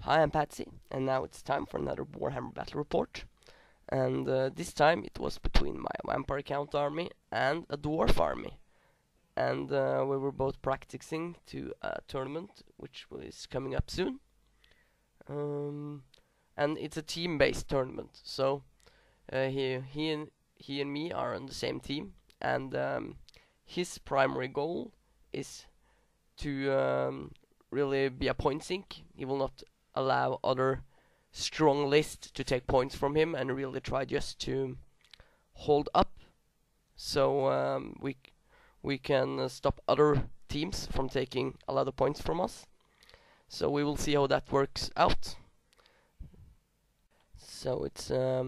Hi, I'm Patsy, and now it's time for another Warhammer Battle Report. And this time it was between my Vampire Count army and a Dwarf army. And we were both practicing to a tournament which is coming up soon. Um, and it's a team-based tournament, so he and me are on the same team, and his primary goal is to really be a point sink. He will not allow other strong lists to take points from him and really try just to hold up. So we can stop other teams from taking a lot of points from us. So we will see how that works out. So it's a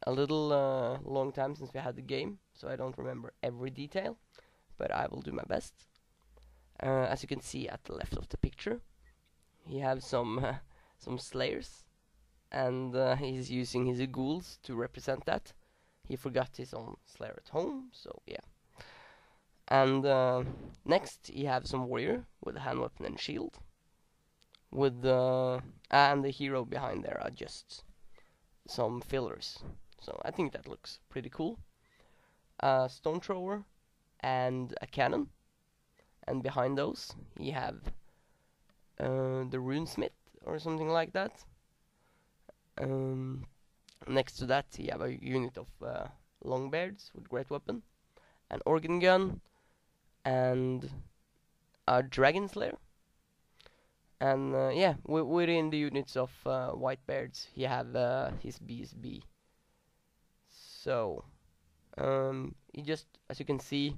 little long time since we had the game, so I don't remember every detail, but I will do my best. As you can see at the left of the picture, he has some slayers, and he's using his ghouls to represent that. He forgot his own slayer at home, so yeah. And next he have some warrior with a hand weapon and shield, with and the hero behind there are just some fillers. So I think that looks pretty cool. A stone thrower and a cannon, and behind those he have the runesmith or something like that. Next to that, you have a unit of longbeards with great weapon, an organ gun, and a dragon slayer. And yeah, within the units of whitebeards, you have his BSB. So he just, as you can see,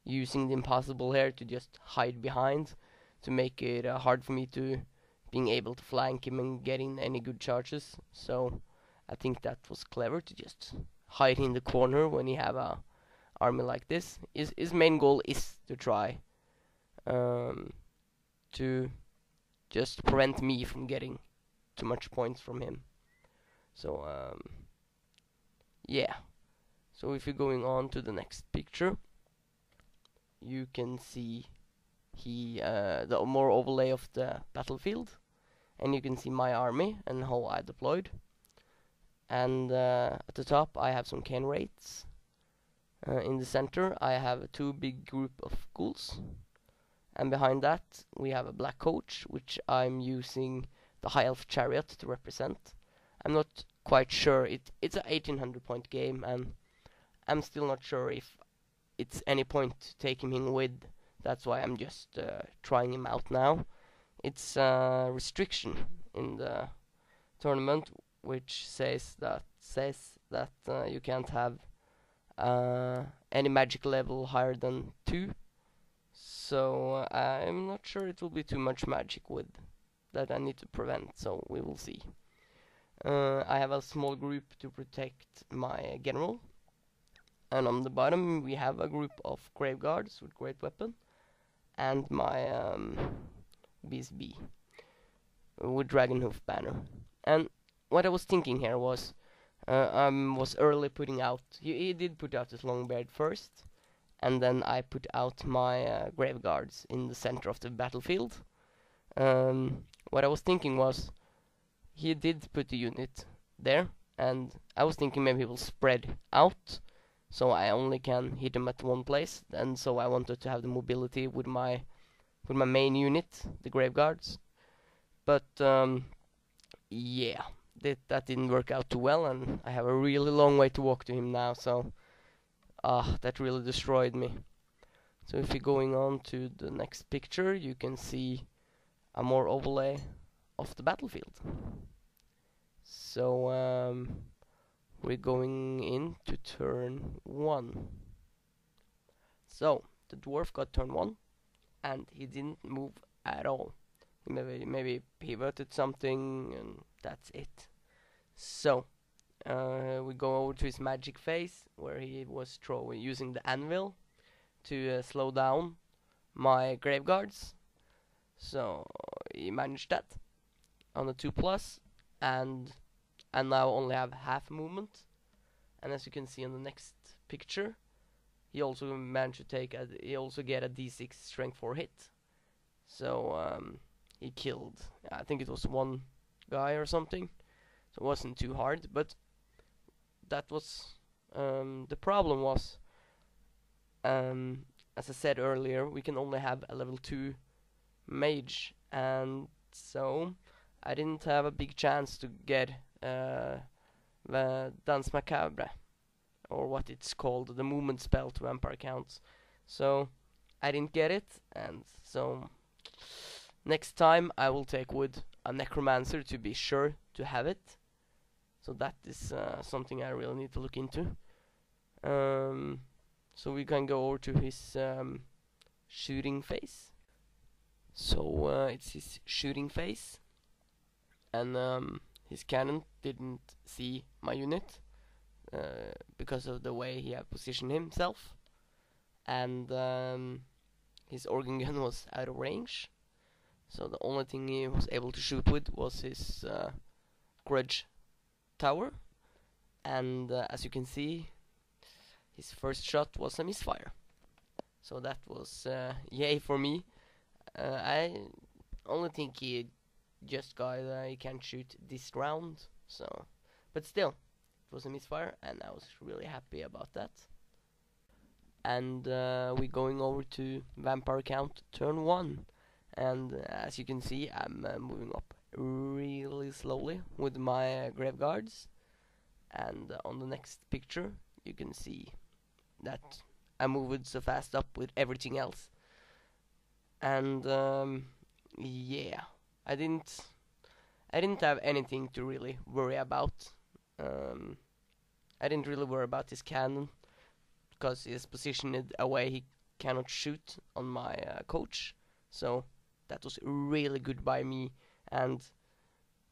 using the impossible here to just hide behind, to make it hard for me to being able to flank him and getting any good charges. So I think that was clever to just hide in the corner when you have a army like this. His main goal is to try to just prevent me from getting too much points from him. So yeah. So if you're going on to the next picture, you can see the more overlay of the battlefield, and you can see my army and how I deployed. And at the top I have some cane wraiths. In the center I have two big group of ghouls, and behind that we have a black coach, which I'm using the high elf chariot to represent. I'm not quite sure, it's a 1800 point game, and I'm still not sure if it's any point taking him with. That's why I'm just trying him out now. It's a restriction in the tournament which says that you can't have any magic level higher than 2. So I'm not sure it will be too much magic with that I need to prevent, so we will see. I have a small group to protect my general, and on the bottom we have a group of grave guards with great weapon, and my BSB with Dragonhoof banner. And what I was thinking here was early putting out. He did put out his longbeard first, and then I put out my grave guards in the center of the battlefield. What I was thinking was, he did put the unit there, and I was thinking maybe he will spread out, so I only can hit him at one place. And so I wanted to have the mobility with my main unit, the grave guards. But yeah, that didn't work out too well, and I have a really long way to walk to him now. So that really destroyed me. So if you're going on to the next picture, you can see a more overlay of the battlefield. So we're going into turn 1. So the dwarf got turn 1, and he didn't move at all. He maybe pivoted something, and that's it. So we go over to his magic phase, where he was using the anvil to slow down my grave guards. So he managed that on the 2+, and I now only have half movement. And as you can see on the next picture, he also managed to he also get a d6 strength 4 hit. So he killed, I think it was one guy or something, so it wasn't too hard. But that was the problem was, as I said earlier, we can only have a level 2 mage, and so I didn't have a big chance to get the Dance Macabre, or what it's called, the movement spell to vampire counts. So I didn't get it, and so next time I will take with a necromancer to be sure to have it. So that is something I really need to look into. So we can go over to his shooting phase. So it's his shooting phase, and his cannon didn't see my unit because of the way he had positioned himself, and his organ gun was out of range. So the only thing he was able to shoot with was his grudge tower, and as you can see, his first shot was a misfire. So that was yay for me. I only think he just got he can't shoot this round, so but still it was a misfire, and I was really happy about that. And we're going over to vampire count turn 1, and as you can see, I'm moving up really slowly with my grave guards, and on the next picture you can see that I moved so fast up with everything else. And yeah, I didn't have anything to really worry about. I didn't really worry about his cannon because he's positioned away he cannot shoot on my coach. So that was really good by me, and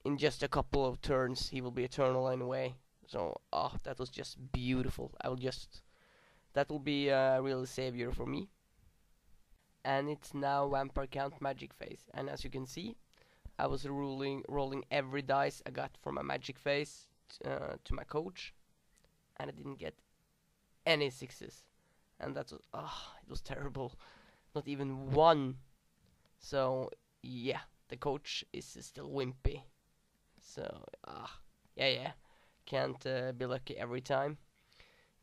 in just a couple of turns he will be eternal anyway. So that was just beautiful. That will be a real savior for me. And it's now vampire count magic phase, and as you can see, I was rolling every dice I got from my magic phase to my coach, and I didn't get any 6s, and that was it was terrible, not even one. So yeah, the coach is still wimpy. So yeah, can't be lucky every time.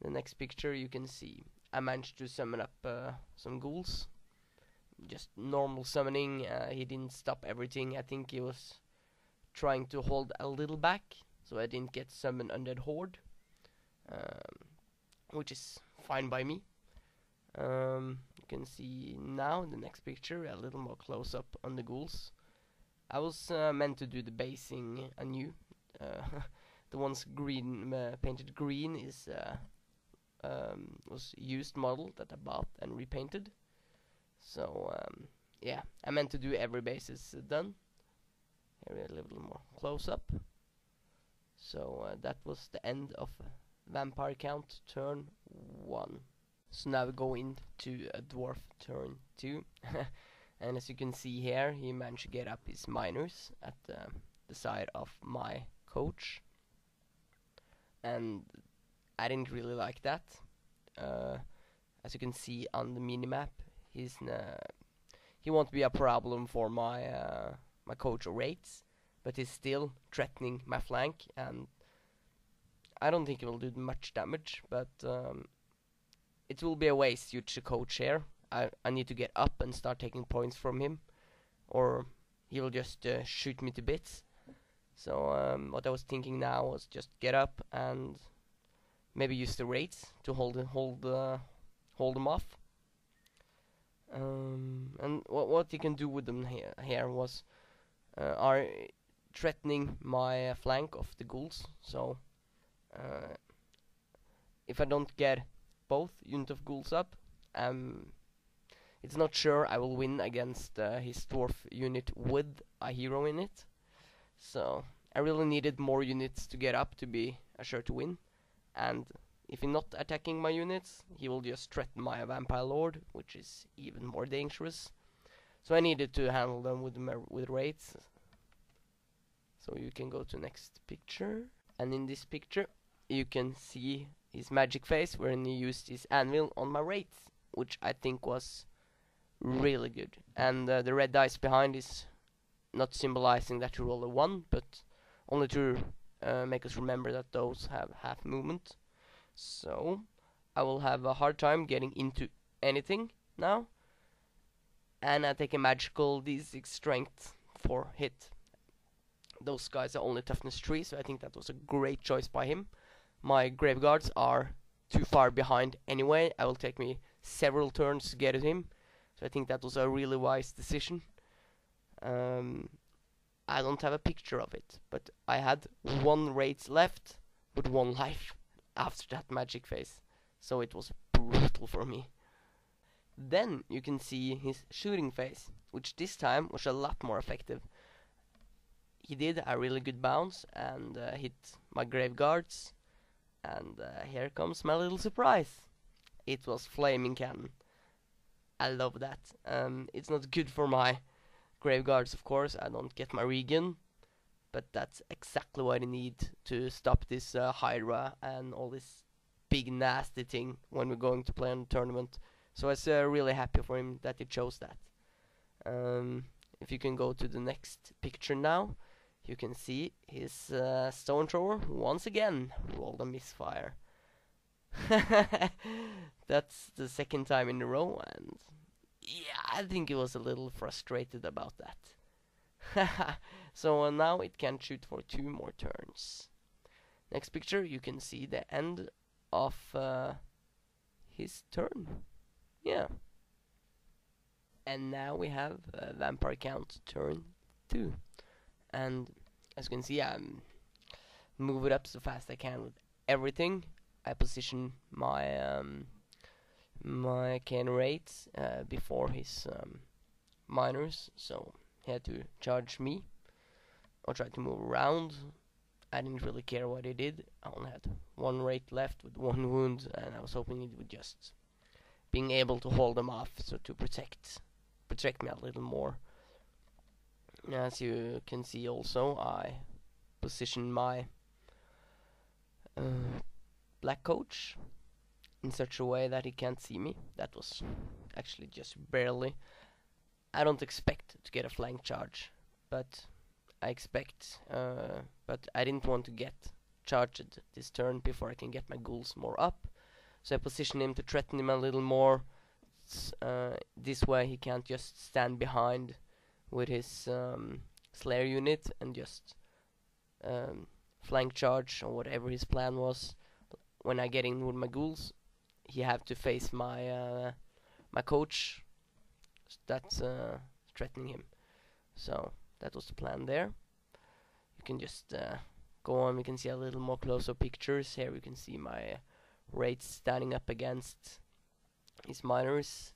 The next picture you can see I managed to summon up some ghouls. Just normal summoning. He didn't stop everything. I think he was trying to hold a little back, so I didn't get summoned undead horde, which is fine by me. You can see now in the next picture a little more close up on the ghouls. I was meant to do the basing anew. The ones green painted green is was used model that I bought and repainted. So yeah, I meant to do every basis done. Here a little more close up. So that was the end of vampire count turn 1. So now we go into a dwarf turn 2. And as you can see here, he managed to get up his miners at the side of my coach, and I didn't really like that. As you can see on the minimap, he won't be a problem for my my coach or rates, but he's still threatening my flank, and I don't think it will do much damage, but it will be a waste due to coach here. I need to get up and start taking points from him, or he will just shoot me to bits. So what I was thinking now was just get up and maybe use the rates to hold them off. And what you can do with them here was are threatening my flank of the ghouls. So if I don't get both unit of ghouls up, it's not sure I will win against his dwarf unit with a hero in it. So I really needed more units to get up to be sure to win. And if he's not attacking my units, he will just threaten my vampire lord, which is even more dangerous. So I needed to handle them with raids. So you can go to next picture, and in this picture you can see his magic phase wherein he used his anvil on my raids, which I think was really good. And the red dice behind is not symbolizing that you roll a 1, but only to make us remember that those have half movement. So I will have a hard time getting into anything now, and I take a magical D6 strength for hit. Those guys are only toughness 3, so I think that was a great choice by him. My graveguards are too far behind anyway. I will take me several turns to get at him, so I think that was a really wise decision. I don't have a picture of it, but I had 1 rate left with 1 life after that magic phase, so it was brutal for me. Then you can see his shooting phase, which this time was a lot more effective. He did a really good bounce and hit my grave guards, and here comes my little surprise. It was flaming cannon. I love that. It's not good for my grave guards, of course. I don't get my regen, but that's exactly what I need to stop this Hydra and all this big nasty thing when we're going to play in the tournament. So I was really happy for him that he chose that. If you can go to the next picture now, you can see his stone thrower once again rolled a misfire. That's the 2nd time in a row, and yeah, I think he was a little frustrated about that. So now it can shoot for 2 more turns. Next picture, you can see the end of his turn. Yeah. And now we have Vampire Count turn 2. And as you can see, I'm move it up so fast I can with everything. I position my my can rates before his miners, so he had to charge me or try to move around. I didn't really care what he did. I only had 1 rate left with 1 wound, and I was hoping it would just being able to hold them off, so to protect me a little more. As you can see also, I position my black coach in such a way that he can't see me. That was actually just barely. I don't expect to get a flank charge, but I didn't want to get charged this turn before I can get my ghouls more up. So I position him to threaten him a little more. This way he can't just stand behind with his Slayer unit and just flank charge or whatever his plan was. When I get in with my ghouls, he have to face my my coach that's threatening him. So that was the plan there. You can just go on. We can see a little more close-up pictures. Here we can see my rates standing up against his miners,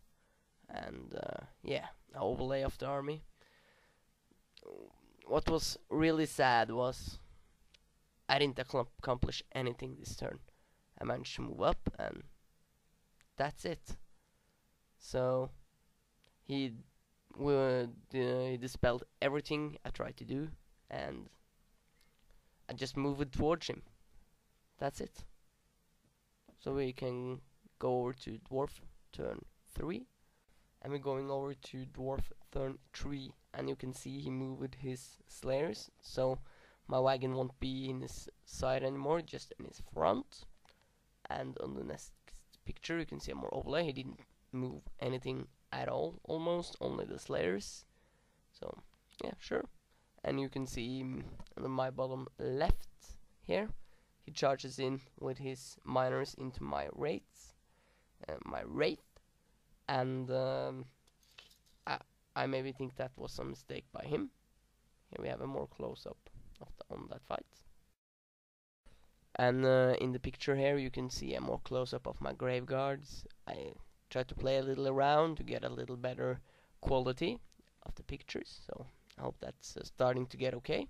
and yeah, an overlay of the army. What was really sad was I didn't accomplish anything this turn. I managed to move up, and that's it. So he dispelled everything I tried to do, and I just moved towards him. That's it. So we can go over to Dwarf turn 3, and we're going over to Dwarf turn 3, and you can see he moved his Slayers, so my wagon won't be in his side anymore, just in his front. And on the next picture you can see a more overlay. He didn't move anything at all, almost, only the Slayers. So yeah, sure. And you can see on my bottom left here, he charges in with his miners into my wraith, and I maybe think that was a mistake by him. Here we have a more close-up on that fight. And in the picture here you can see a more close-up of my grave guards. I tried to play a little around to get a little better quality of the pictures, so I hope that's starting to get okay.